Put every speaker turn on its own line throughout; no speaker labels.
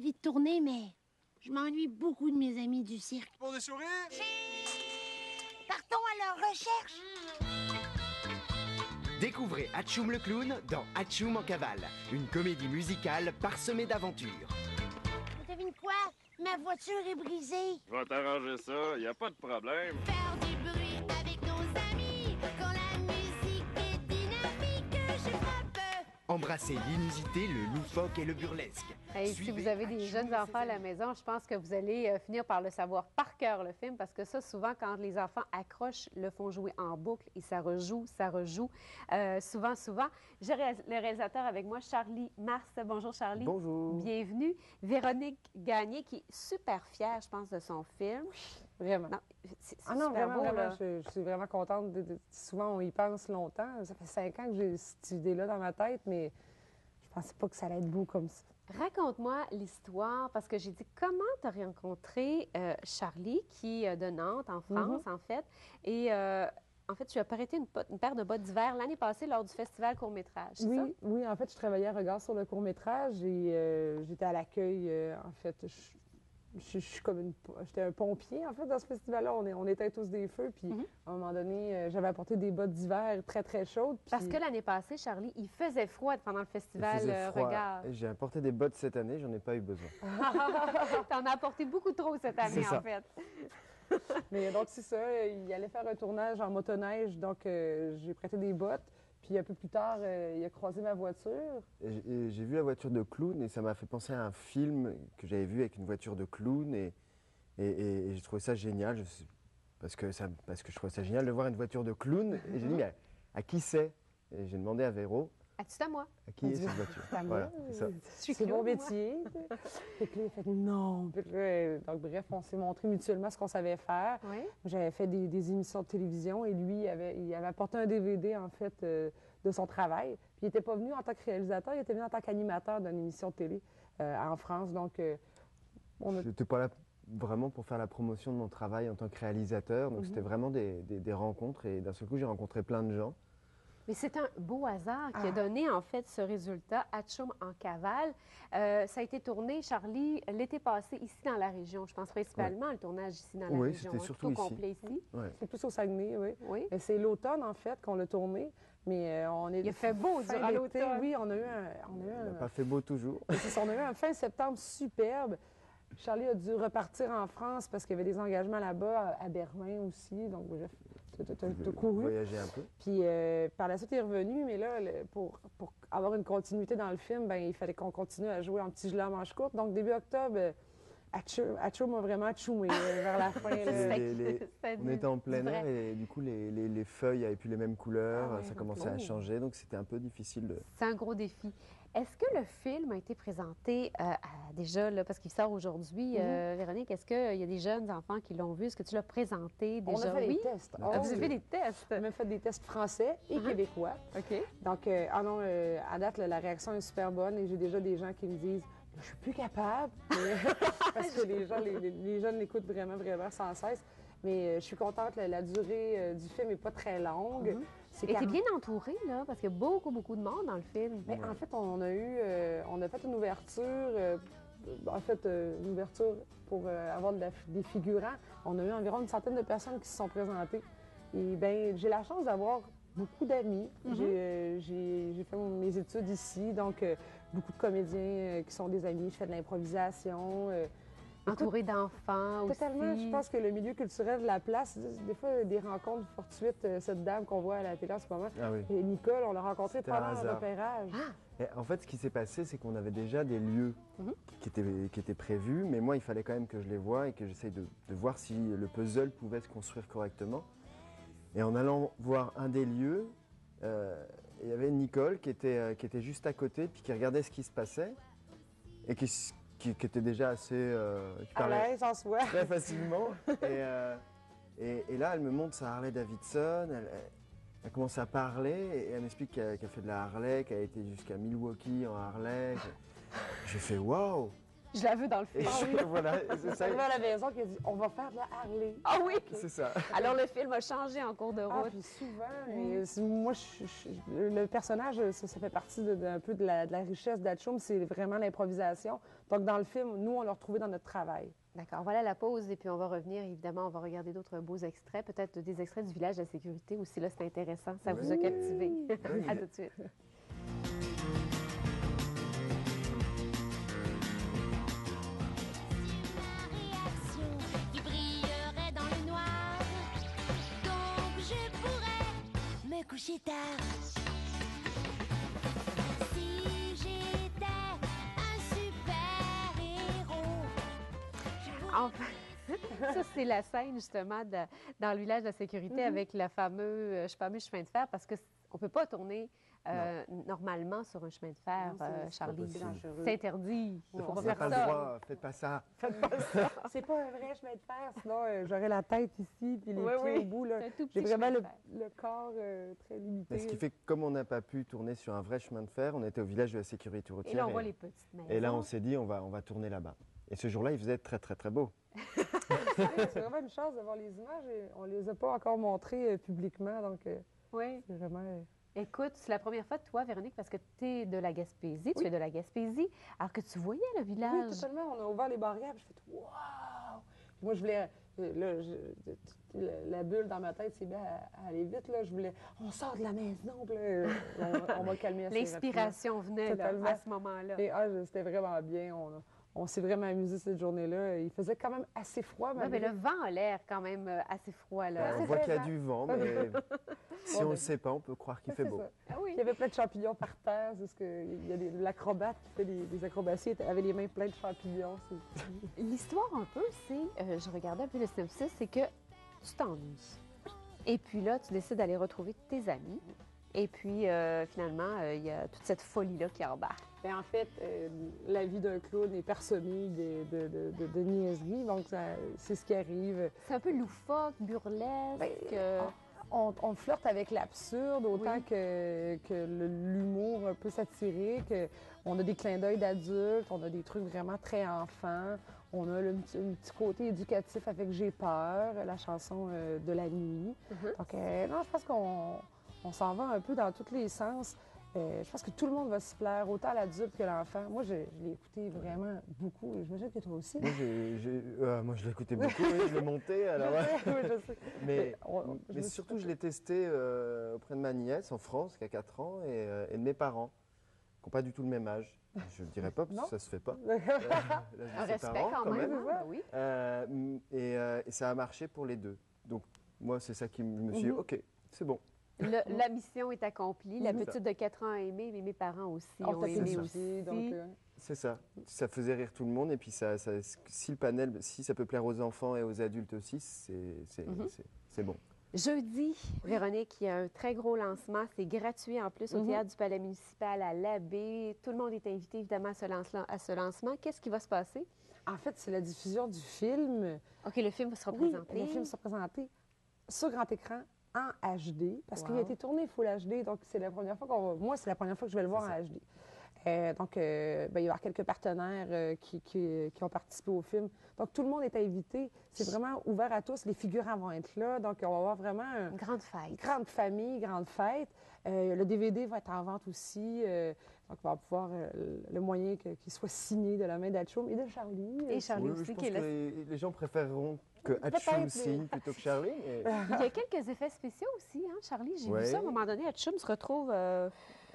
ravie de tourner, mais je m'ennuie beaucoup de mes amis du cirque.
Pour des sourires?
Partons à leur recherche.
Découvrez Hatchoum le clown dans Hatchoum en cavale, une comédie musicale parsemée d'aventures.
Devine quoi? Ma voiture est brisée.
Je vais t'arranger ça, y a pas de problème.
Faire du bruit avec nos amis. Quand la musique est dynamique, je frappe.
Embrassez l'inusité, le loufoque et le burlesque.
Et si vous avez des jeunes enfants à la maison, je pense que vous allez finir par le savoir par cœur, le film, parce que ça, souvent, quand les enfants accrochent, le font jouer en boucle et ça rejoue. Souvent. J'ai le réalisateur avec moi, Charlie Mars. Bonjour, Charlie.
Bonjour.
Bienvenue. Véronique Gagné, qui est super fière, je pense, de son film.
Vraiment.
Non, c'est
non,
super
vraiment,
beau,
vraiment,
là.
je suis vraiment contente. Souvent, on y pense longtemps. Ça fait 5 ans que j'ai cette idée-là dans ma tête, mais je pensais pas que ça allait être beau comme ça.
Raconte-moi l'histoire, parce que j'ai dit comment tu as rencontré Charlie, qui est de Nantes, en France, en fait. Et en fait, tu as prêté une paire de bottes d'hiver l'année passée lors du festival court-métrage, c'est ça?
Oui, en fait, je travaillais à Regard sur le court-métrage et j'étais à l'accueil. En fait, je suis comme j'étais un pompier, en fait, dans ce festival-là. On éteint tous des feux, puis à un moment donné, j'avais apporté des bottes d'hiver très, très chaudes. Puis...
Parce que l'année passée, Charlie, il faisait froid pendant le festival Regard.
J'ai apporté des bottes cette année, j'en ai pas eu besoin.
T'en as apporté beaucoup trop cette année, en fait.
Mais donc, c'est ça. Il allait faire un tournage en motoneige, donc j'ai prêté des bottes. Puis un peu plus tard, il a croisé ma voiture.
J'ai vu la voiture de clown et ça m'a fait penser à un film que j'avais vu avec une voiture de clown et j'ai trouvé ça génial. Parce que je trouvais ça génial de voir une voiture de clown. Et j'ai dit, mais à qui c'est? Et j'ai demandé à Véro.
C'est à moi.
À qui est cette voiture?
Voilà, c'est mon métier. Fait que là, il a fait non. Puis là, donc, bref, on s'est montré mutuellement ce qu'on savait faire.
Oui.
J'avais fait des émissions de télévision et lui, il avait apporté un DVD, en fait, de son travail. Puis il n'était pas venu en tant que réalisateur, il était venu en tant qu'animateur d'une émission de télé en France. Donc,
J'étais pas là vraiment pour faire la promotion de mon travail en tant que réalisateur. Donc, c'était vraiment des rencontres. Et d'un seul coup, j'ai rencontré plein de gens.
Mais c'est un beau hasard qui a donné, en fait, ce résultat, Hatchoum en cavale. Ça a été tourné, Charlie, l'été passé, ici dans la région. Je pense principalement le tournage ici dans la région.
Oui, c'était surtout ici.
Complet ici.
Ouais.
c'est plus au Saguenay, oui.
Oui.
C'est l'automne, en fait, qu'on l'a tourné. Mais
Il a fait beau durant l'automne.
Oui, on a eu un...
Il n'a pas fait beau toujours.
On a eu un fin septembre superbe. Charlie a dû repartir en France parce qu'il y avait des engagements là-bas, à Berlin aussi. Donc, bref, t'as couru.
Voyager un peu.
Puis, par la suite, il est revenu. Mais là, pour avoir une continuité dans le film, ben, il fallait qu'on continue à jouer en petit gilet à manches courtes. Donc, début octobre, Hatchoum m'a vraiment atchoumé vers la fin.
On était en plein air et du coup, les feuilles n'avaient plus les mêmes couleurs. Ça commençait à changer. Donc, c'était un peu difficile de...
C'est un gros défi. Est-ce que le film a été présenté déjà, là, parce qu'il sort aujourd'hui, Véronique, est-ce qu'il y a des jeunes enfants qui l'ont vu? Est-ce que tu l'as présenté déjà?
On a fait des tests.
Vous avez fait des tests?
On a fait des tests français et québécois.
OK.
Donc, à date, la réaction est super bonne et j'ai déjà des gens qui me disent « Je suis plus capable. » Parce que les jeunes l'écoutent vraiment, vraiment sans cesse. Mais je suis contente, la durée du film n'est pas très longue.
Et t'es bien entourée, là, parce qu'il y a beaucoup, beaucoup de monde dans le film.
Mais en fait, on a fait une ouverture, une ouverture pour avoir des figurants. On a eu environ une centaine de personnes qui se sont présentées. Et bien, j'ai la chance d'avoir beaucoup d'amis. J'ai fait mes études ici, donc beaucoup de comédiens qui sont des amis. Je fais de l'improvisation.
Entourée d'enfants aussi.
Totalement. Je pense que le milieu culturel de la place, des fois, des rencontres fortuites, cette dame qu'on voit à la télé en ce moment, et Nicole, on l'a rencontrée pendant l'opérage.
En fait, ce qui s'est passé, c'est qu'on avait déjà des lieux qui étaient prévus, mais moi, il fallait quand même que je les voie et que j'essaye de voir si le puzzle pouvait se construire correctement. Et en allant voir un des lieux, il y avait Nicole qui était juste à côté, puis qui regardait ce qui se passait, et qui était déjà assez... qui
à l'aise en soi.
Très facilement. Et là, elle me montre sa Harley Davidson, elle commence à parler, et elle m'explique qu'elle fait de la Harley, qu'elle a été jusqu'à Milwaukee en Harley. J'ai fait « Waouh !»
Je la veux dans le
Et
film.
voilà, c'est
C'est
ça.
arrivé à la maison qui a dit on va faire de la Harley.
Ah oui!
C'est ça.
Alors, le film a changé en cours de
Ah,
route.
puis souvent, moi, le personnage, ça fait partie un peu de la richesse d'Hatchoum, c'est vraiment l'improvisation. Donc, dans le film, nous, on l'a retrouvé dans notre travail.
D'accord, voilà la pause et puis on va revenir. Évidemment, on va regarder d'autres beaux extraits, peut-être des extraits du village de la sécurité aussi. Là, c'est intéressant. Ça vous a captivé.
Oui.
À tout de suite.
réaction qui brillerait dans le noir. Donc je pourrais me coucher tard. Si j'étais un super-héros, je pourrais...
Enfin, ça, c'est la scène, justement, dans le village de la sécurité avec le fameux chemin de fer, parce qu'on ne peut pas tourner normalement sur un chemin de fer,
Non,
Charlie.
c'est dangereux.
C'est interdit. Il ne faut
On
pas
n'a
faire
pas le
ça.
droit, faites pas ça.
C'est pas un vrai chemin de fer, sinon j'aurais la tête ici puis les
Oui,
pieds
oui.
au bout. là.
C'est un tout
J'ai
petit
vraiment
chemin de fer.
le corps très limité.
Mais ce qui fait que comme on n'a pas pu tourner sur un vrai chemin de fer, on était au village de la sécurité routière.
Et là, on voit les petites maisons.
et là, on s'est dit, on va tourner là-bas. Et ce jour-là, il faisait très, très, très beau.
C'est vraiment une chance d'avoir les images et on les a pas encore montrées publiquement, donc
Oui.
c'est vraiment...
Écoute, c'est la première fois, toi, Véronique, parce que tu es de la Gaspésie, tu es de la Gaspésie, alors que tu voyais le
Oui,
village.
totalement. On a ouvert les barrières, puis je fais waouh! Moi, je voulais. Là, la bulle dans ma tête s'est mise à aller vite. Là. Je voulais. On sort de la maison, puis là, on m'a calmé assez
L'inspiration venait là,
Totalement.
à ce moment-là.
rapidement. Et c'était vraiment bien. On s'est vraiment amusé cette journée-là. Il faisait quand même assez froid.
Oui, mais
malgré-
le vent a l'air quand même assez froid. Là.
on
c'est
voit
vrai,
qu'il y a
ça.
du vent, mais si on ne le sait pas, on peut croire qu'il fait
C'est
beau.
ça.
Ah oui.
Il y avait plein de champignons par terre. C'est ce que, il y a l'acrobate qui fait des acrobaties avait les mains pleines de champignons.
L'histoire, un peu, c'est, je regardais un peu le synopsis, c'est que tu t'ennuies. Et puis là, tu décides d'aller retrouver tes amis. Et puis, finalement, il y a toute cette folie-là qui embarque.
Ben, en fait, la vie d'un clown est parsemée de niaiseries, donc c'est ce qui arrive.
C'est un peu loufoque, burlesque.
Ben, on flirte avec l'absurde autant
Oui.
que l'humour un peu satirique. On a des clins d'œil d'adultes, on a des trucs vraiment très enfants. On a un petit côté éducatif avec J'ai peur, la chanson de la nuit. Donc, non, je pense qu'on s'en va un peu dans tous les sens. Je pense que tout le monde va s'y plaire, autant l'adulte que l'enfant. Moi, je l'ai écouté vraiment beaucoup. J'imagine que toi aussi.
Moi, je l'ai écouté beaucoup, oui, je l'ai monté. Alors,
Oui, je sais.
mais
Je me suis
surtout,
pas-
je l'ai testé auprès de ma nièce en France, qui a 4 ans, et de mes parents, qui n'ont pas du tout le même âge. Je ne dirais pas, parce
Non.
que ça ne se fait pas.
Un
Un
respect quand même.
même.
hein, ben oui.
Et ça a marché pour les deux. Donc, moi, c'est ça qui me suis dit,
Mhm.
OK, c'est bon.
La mission est accomplie. La
Mhm.
petite de 4 ans a aimé, mais mes parents aussi
On
ont
t'a
aimé
fait
aussi.
aussi, donc...
C'est ça. Ça faisait rire tout le monde. Et puis, si le panel, si ça peut plaire aux enfants et aux adultes aussi, c'est bon.
Jeudi, Véronique, il y a un très gros lancement. C'est gratuit en plus au
Mhm.
Théâtre du Palais municipal à l'Abbé. Tout le monde est invité évidemment à ce lancement. Qu'est-ce qui va se passer?
En fait, c'est la diffusion du film.
OK, le film sera
Oui,
présenté.
le film sera présenté sur grand écran en HD, parce qu'il a
Wow.
été tourné Full HD, donc c'est la première fois moi, c'est la première fois que je vais le voir
C'est
en HD. Donc, il va y avoir quelques partenaires qui ont participé au film. Donc, tout le monde est invité. C'est vraiment ouvert à tous. Les figurants vont être là. Donc, on va avoir vraiment
Une grande fête.
une grande famille, grande fête. Le DVD va être en vente aussi. Donc, on va pouvoir le moyen qu'il soit signé de la main d'Hatchoum et de Charlie.
Et Charlie
Oui, je
aussi,
pense
qui est
que
là.
les gens préféreront que
Peut-être,
Hatchoum
mais-
signe plutôt que Charlie. Mais...
Il y a quelques effets spéciaux aussi, hein, Charlie? J'ai vu
Ouais.
ça à un moment donné. Hatchoum se retrouve...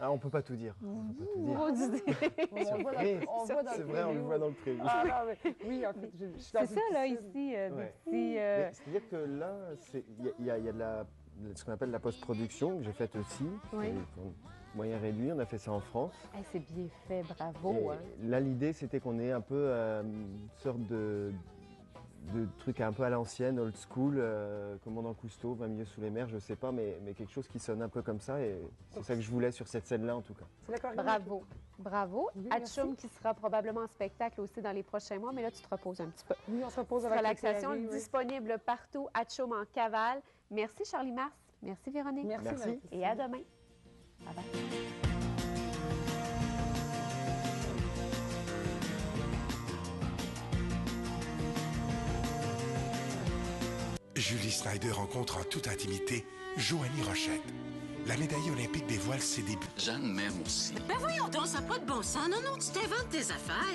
Ah, on peut pas tout dire. On peut pas tout dire.
grosse idée.
On le voit dans,
Surprise.
on le voit dans
C'est
le
vrai, on le
preview.
voit dans le prévu.
Ah non, mais oui, en fait, je suis dans
C'est
une
ça, là,
piscine.
ici, des
Ouais.
petits...
Mais c'est-à-dire que là, il y a ce qu'on appelle la post-production que j'ai faite aussi.
Oui.
C'est pour moyen réduit, on a fait ça en France.
Hey, c'est bien fait, bravo.
Et
hein.
là, l'idée, c'était qu'on ait un peu une sorte de truc un peu à l'ancienne, old school, commandant Cousteau, 20 milieux sous les mers, je sais pas, mais quelque chose qui sonne un peu comme ça. Et c'est ça que je voulais sur cette scène-là, en tout cas.
C'est la chorégraphie.
Bravo, bravo.
Oui, merci.
Hatchoum qui sera probablement en spectacle aussi dans les prochains mois, mais là, tu te reposes un petit peu.
Oui, on se repose avec
Relaxation
les séries, oui.
disponible partout. Hatchoum en cavale. Merci, Charlie Mars. Merci, Véronique.
Merci.
Merci.
Marie-Christine.
Et à demain. Bye bye.
Julie Snyder rencontre en toute intimité Joanie Rochette. La médaillée olympique dévoile ses débuts.
Jeanne m'aime aussi.
Ben voyons donc, ça n'a pas de bon sens. Non, tu t'inventes tes affaires.